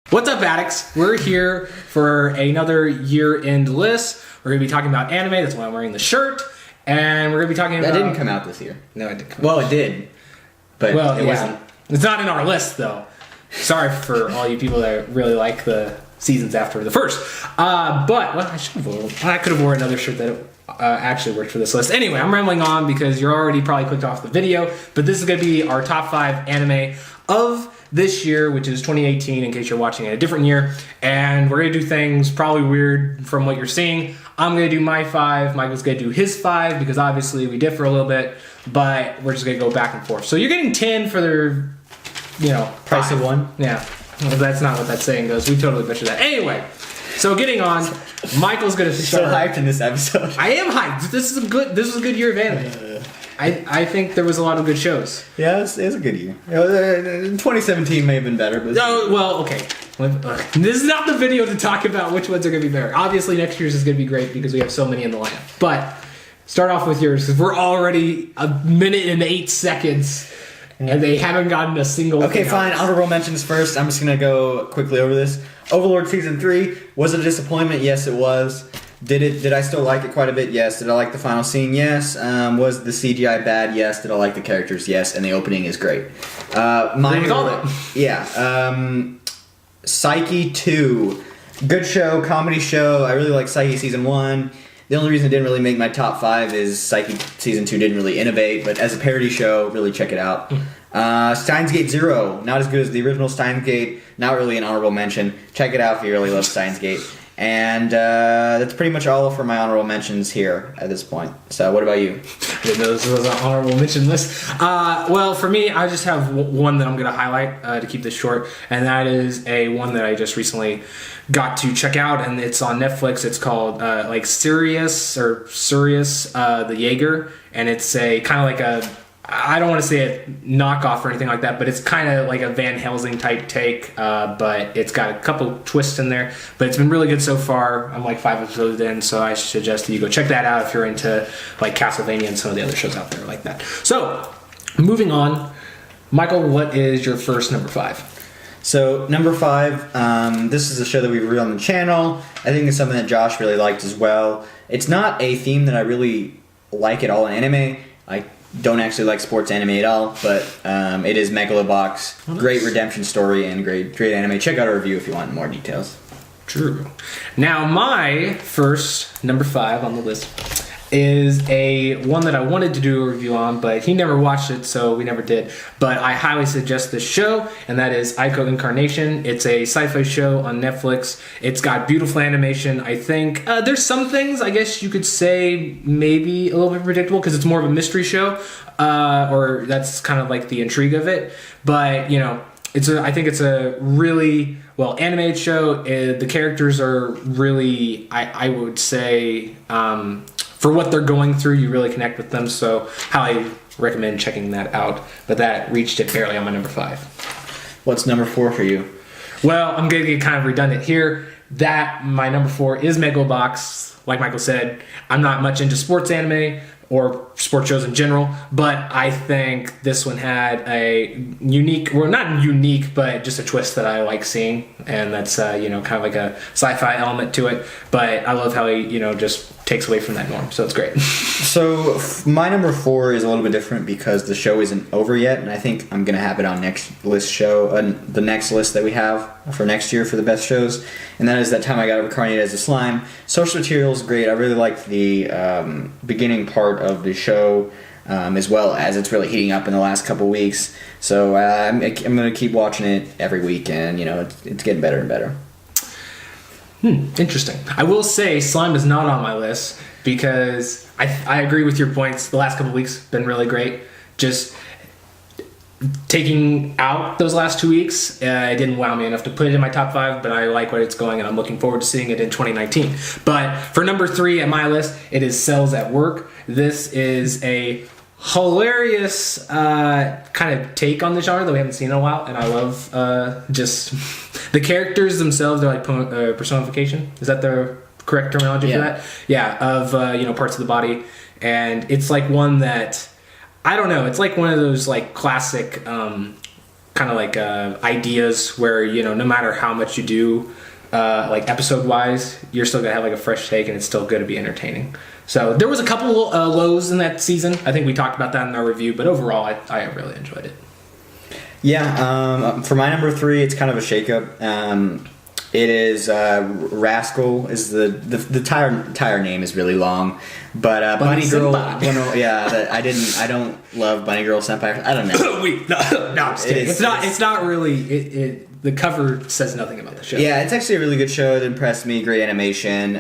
What's up, Addicts? We're here for another year-end list. We're going to be talking about anime. That's why I'm wearing the shirt. And we're going to be talking about... That didn't come out this year. No, it didn't come Well, out. it did. But it wasn't. It's not in our list, though. Sorry for all you people that really like the seasons after the first. I could have worn another shirt that actually worked for this list. Anyway, I'm rambling on because you're already probably clicked off the video. But this is going to be our top 5 anime of this year, which is 2018, in case you're watching in a different year. And we're going to do things probably weird from what you're seeing. I'm going to do my 5. Michael's going to do his 5 because obviously we differ a little bit, but we're just going to go back and forth. So you're getting 10 for their, Price of one? Yeah. Well, that's not what that saying goes. We totally butchered that. Anyway, so getting on, Michael's going to start. So hyped in this episode. I am hyped. This was a good year of anime. I think there was a lot of good shows. Yeah, it was a good year. 2017 may have been better, but... Oh, well, okay. This is not the video to talk about which ones are going to be better. Obviously, next year's is going to be great because we have so many in the lineup. But start off with yours because we're already a minute and 8 seconds, and they haven't gotten a single... Okay, fine. Honorable mentions first. I'm just going to go quickly over this. Overlord Season 3. Was it a disappointment? Yes, it was. Did I still like it quite a bit? Yes. Did I like the final scene? Yes. Was the CGI bad? Yes. Did I like the characters? Yes. And the opening is great. Psyche 2. Good show, comedy show. I really like Psyche Season 1. The only reason it didn't really make my top 5 is Psyche Season 2 didn't really innovate, but as a parody show, really check it out. Steins Gate Zero. Not as good as the original Steins Gate. Not really an honorable mention. Check it out if you really love Steins Gate. And that's pretty much all for my honorable mentions here at this point. So what about you? I didn't know this was an honorable mention list. Well, for me, I just have one that I'm going to highlight to keep this short, and that is one that I just recently got to check out, and it's on Netflix. It's called Sirius, the Jaeger, and it's a kind of like a... I don't want to say a knockoff or anything like that, but it's kind of like a Van Helsing type take, but it's got a couple twists in there. But it's been really good so far. I'm like 5 episodes in, so I suggest that you go check that out if you're into like Castlevania and some of the other shows out there like that. So, moving on. Michael, what is your first number 5? So, number 5, this is a show that we reviewed on the channel. I think it's something that Josh really liked as well. It's not a theme that I really like at all in anime. I don't actually like sports anime at all, but it is Megalobox. Nice. Great redemption story and great anime. Check out our review if you want more details. True. Now, my first number 5 on the list is one that I wanted to do a review on, but he never watched it, so we never did. But I highly suggest this show, and that is Aiko Incarnation. It's a sci-fi show on Netflix. It's got beautiful animation. I think there's some things, I guess you could say, maybe a little bit predictable because it's more of a mystery show, or that's kind of like the intrigue of it. But, I think it's a really well animated show. The characters are really, I would say, for what they're going through, you really connect with them, so highly recommend checking that out. But that reached it barely on my number 5. What's number 4 for you? Well, I'm going to get kind of redundant here. My number 4 is Megalobox. Like Michael said, I'm not much into sports anime or sports shows in general, but I think this one had a unique, well, not unique, but just a twist that I like seeing, and that's kind of like a sci-fi element to it. But I love how he just takes away from that norm, so it's great. So my number 4 is a little bit different because the show isn't over yet, and I think I'm gonna have it on the next list that we have for next year for the best shows, and that is That Time I Got Reincarnated as a Slime. Source material is great. I really liked the beginning part of the show, as well as it's really heating up in the last couple weeks. So I'm gonna keep watching it every week, and it's getting better and better. Interesting. I will say Slime is not on my list because I agree with your points. The last couple of weeks been really great. Just taking out those last 2 weeks, it didn't wow me enough to put it in my top 5, but I like where it's going, and I'm looking forward to seeing it in 2019. But for number 3 at my list, it is Cells at Work. This is a hilarious kind of take on the genre that we haven't seen in a while, and I love just the characters themselves. They're like personification. Is that the correct terminology for that? Yeah, of parts of the body, and it's like one that I don't know. It's like one of those like classic kind of like ideas where, you know, no matter how much you do, like episode wise, you're still gonna have like a fresh take, and it's still good to be entertaining. So there was a couple lows in that season. I think we talked about that in our review, but overall, I really enjoyed it. Yeah, for my number 3, it's kind of a shakeup. It is Rascal. Is the tire name is really long, but Bunny Girl. I don't love Bunny Girl Senpai. I don't know. no, I'm just kidding. It's not really. The cover says nothing about the show. Yeah, it's actually a really good show. It impressed me. Great animation.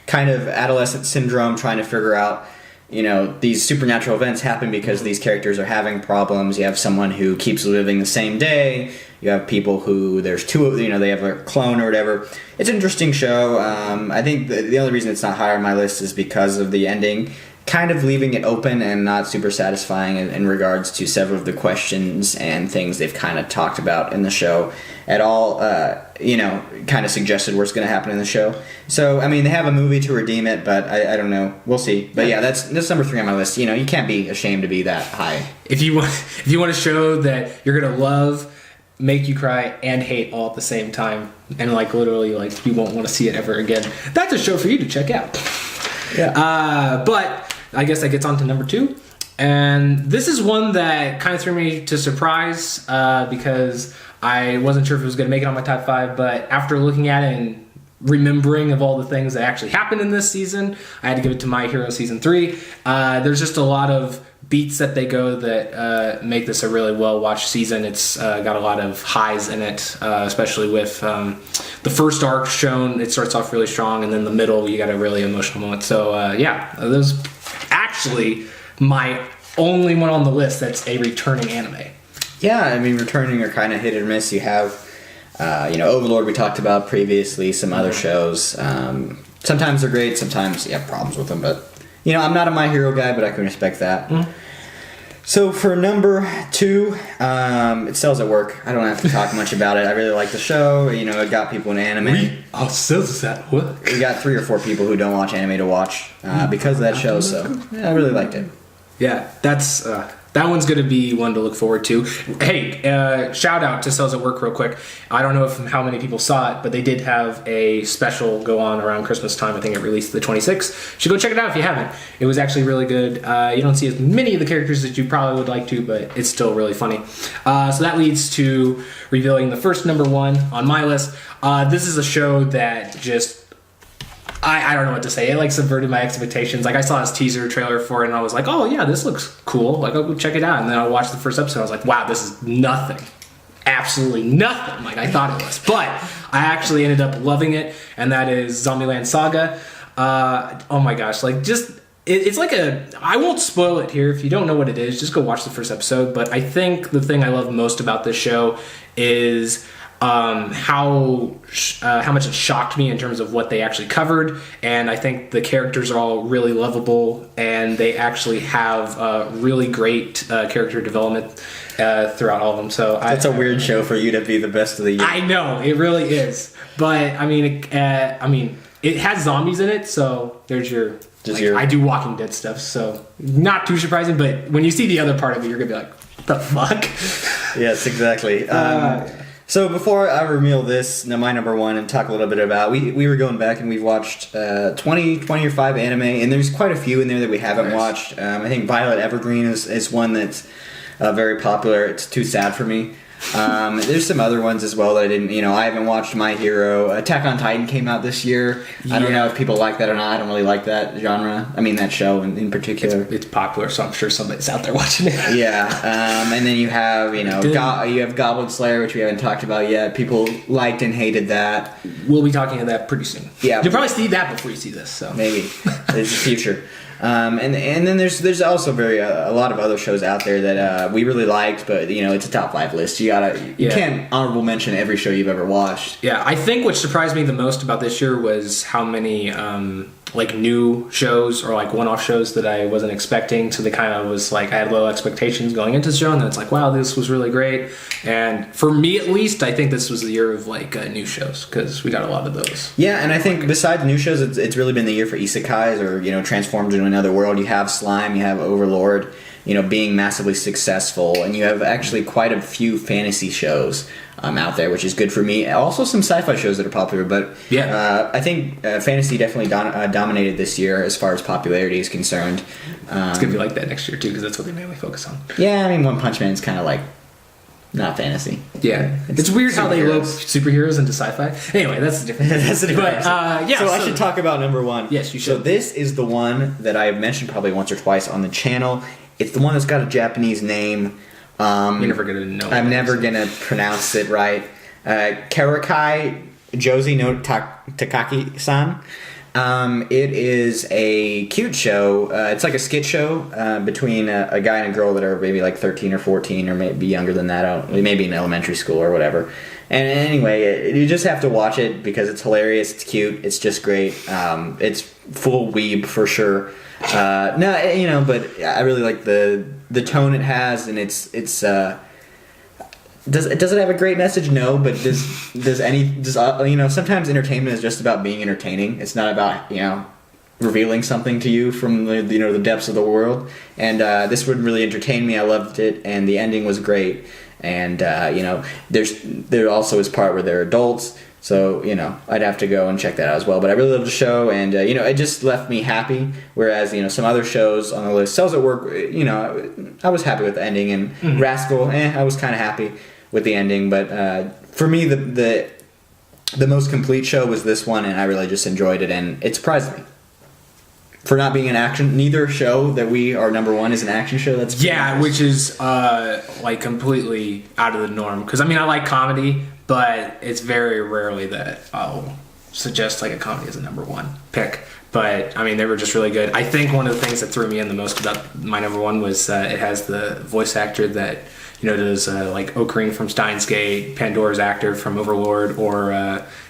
Kind of adolescent syndrome, trying to figure out, you know, these supernatural events happen because these characters are having problems. You have someone who keeps living the same day. You have people who there's two, you know, they have a clone or whatever. It's an interesting show. I think the only reason it's not higher on my list is because of the ending, kind of leaving it open and not super satisfying in regards to several of the questions and things they've kind of talked about in the show at all. You know, kind of suggested what's going to happen in the show. So, I mean, they have a movie to redeem it, but I don't know. We'll see. But yeah, that's number 3 on my list. You know, you can't be ashamed to be that high. If you want a show that you're going to love, make you cry, and hate all at the same time, and like literally like you won't want to see it ever again, that's a show for you to check out. Yeah. But I guess that gets on to number 2. And this is one that kind of threw me to surprise because I wasn't sure if it was going to make it on my top 5, but after looking at it and remembering of all the things that actually happened in this season, I had to give it to My Hero Season 3. There's just a lot of beats that they go that make this a really well-watched season. It's got a lot of highs in it, especially with the first arc shown. It starts off really strong, and then the middle, you got a really emotional moment. So, yeah, that was actually my only one on the list that's a returning anime. Yeah, I mean, returning are kind of hit or miss. You have, you know, Overlord we talked about previously, some other shows. Sometimes they're great, sometimes you have problems with them, but, you know, I'm not a My Hero guy, but I can respect that. Mm-hmm. So for number 2, it sells at work. I don't have to talk much about it. I really like the show. You know, it got people in anime. Sells at work. We got 3 or 4 people who don't watch anime to watch because of that show, so yeah, I really liked it. Yeah, that's that one's going to be one to look forward to. Hey, shout out to Cells at Work real quick. I don't know how many people saw it, but they did have a special go on around Christmas time. I think it released the 26th. You should go check it out if you haven't. It was actually really good. You don't see as many of the characters as you probably would like to, but it's still really funny. So that leads to revealing the first number 1 on my list. This is a show that just... I don't know what to say. It like subverted my expectations. Like I saw this teaser trailer for it and I was like, oh yeah, this looks cool. Like I'll go check it out. And then I watched the first episode. I was like, wow, this is nothing. Absolutely nothing like I thought it was. But I actually ended up loving it. And that is Zombieland Saga. Oh my gosh. Like just, it's like I won't spoil it here. If you don't know what it is, just go watch the first episode. But I think the thing I love most about this show is... how much it shocked me in terms of what they actually covered, and I think the characters are all really lovable, and they actually have really great character development throughout all of them. So that's a weird show for you to be the best of the year. I know it really is, but I mean, it has zombies in it, so there's your. I do Walking Dead stuff, so not too surprising. But when you see the other part of it, you're gonna be like, "What the fuck?" Yes, exactly. So before I reveal this, my number 1, and talk a little bit about, we were going back and we've watched 20 or 5 anime, and there's quite a few in there that we haven't watched. I think Violet Evergreen is one that's very popular. It's too sad for me. There's some other ones as well that I haven't watched. My Hero, Attack on Titan came out this year. I don't know if people like that or not. I don't really like that genre. I mean, that show in particular. It's popular, so I'm sure somebody's out there watching it. Yeah, and then you have, you have Goblin Slayer, which we haven't talked about yet. People liked and hated that. We'll be talking about that pretty soon. Yeah. You'll probably see that before you see this, so. Maybe. It's the future. And then there's also a lot of other shows out there that we really liked, but it's a top 5 list. You can't honorable mention every show you've ever watched. Yeah, I think what surprised me the most about this year was how many like new shows or like one-off shows that I wasn't expecting. So they kind of was like I had low expectations going into the show, and then it's like, wow, this was really great. And for me at least, I think this was the year of like new shows because we got a lot of those. Yeah, and I think besides new shows, it's really been the year for isekais or transformed into another world. You have Slime, you have Overlord, being massively successful, and you have actually quite a few fantasy shows out there, which is good for me. Also some sci-fi shows that are popular, but I think fantasy definitely dominated this year as far as popularity is concerned. It's gonna be like that next year too, because that's what they mainly focus on. Yeah, I mean, One Punch Man is kind of like not fantasy. Yeah, it's weird how they load superheroes into sci-fi. Anyway, that's a different. That's a different. But so I should talk about number one. Yes, you should. So this is the one that I have mentioned probably once or twice on the channel. It's the one that's got a Japanese name. You're never gonna know. I'm never gonna pronounce it right. Karakai Josie no Takaki-san. It is a cute show. It's like a skit show between a guy and a girl that are maybe like 13 or 14 or maybe younger than that. Maybe in elementary school or whatever. And anyway, you just have to watch it because it's hilarious. It's cute. It's just great. It's full weeb for sure. But I really like the tone it has, and it's does it have a great message? No, but sometimes entertainment is just about being entertaining. It's not about revealing something to you from the depths of the world. And this would really entertain me. I loved it, and the ending was great. And there also is part where they're adults. So, I'd have to go and check that out as well. But I really loved the show, and, it just left me happy. Whereas, some other shows on the list, Cells at Work, I was happy with the ending. And Rascal, I was kind of happy with the ending. But for me, the most complete show was this one, and I really just enjoyed it. And it surprised me. For not being an action, neither show that we are number one is an action show. That's which is like completely out of the norm. Because, I like comedy. But it's very rarely that I'll suggest like a comedy as a number one pick. But they were just really good. I think one of the things that threw me in the most about my number one was it has the voice actor that does like Ocarina from Steins Gate, Pandora's actor from Overlord, or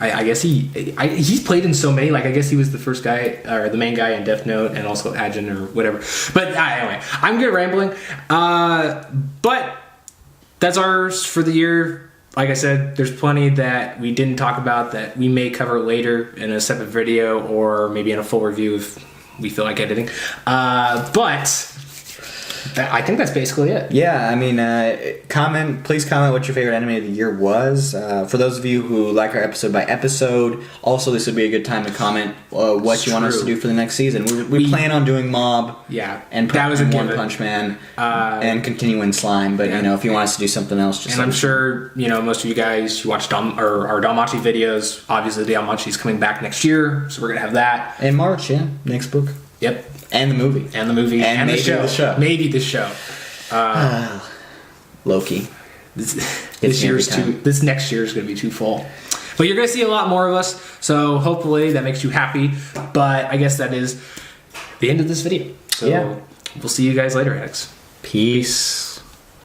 I guess he's played in so many. Like I guess he was the first guy or the main guy in Death Note, and also Agent or whatever. But anyway, I'm good at rambling. But that's ours for the year. Like I said, there's plenty that we didn't talk about that we may cover later in a separate video or maybe in a full review if we feel like editing. But I think that's basically it. Yeah, please comment what your favorite anime of the year was. For those of you who like our episode by episode, also this would be a good time to comment what you want us to do for the next season. We plan on doing Mob, and that was a One Punch Man, and continuing Slime. But if you want us to do something else, just I'm sure most of you guys watch our Dalmachi videos. Obviously, the Dalmachi is coming back next year, so we're gonna have that in March. Yeah, next book. Yep. And the movie. And maybe the show. Maybe the show. Loki. This next year is going to be too full. But you're going to see a lot more of us, so hopefully that makes you happy. But I guess that is the end of this video. So we'll see you guys later, Addicts. Peace.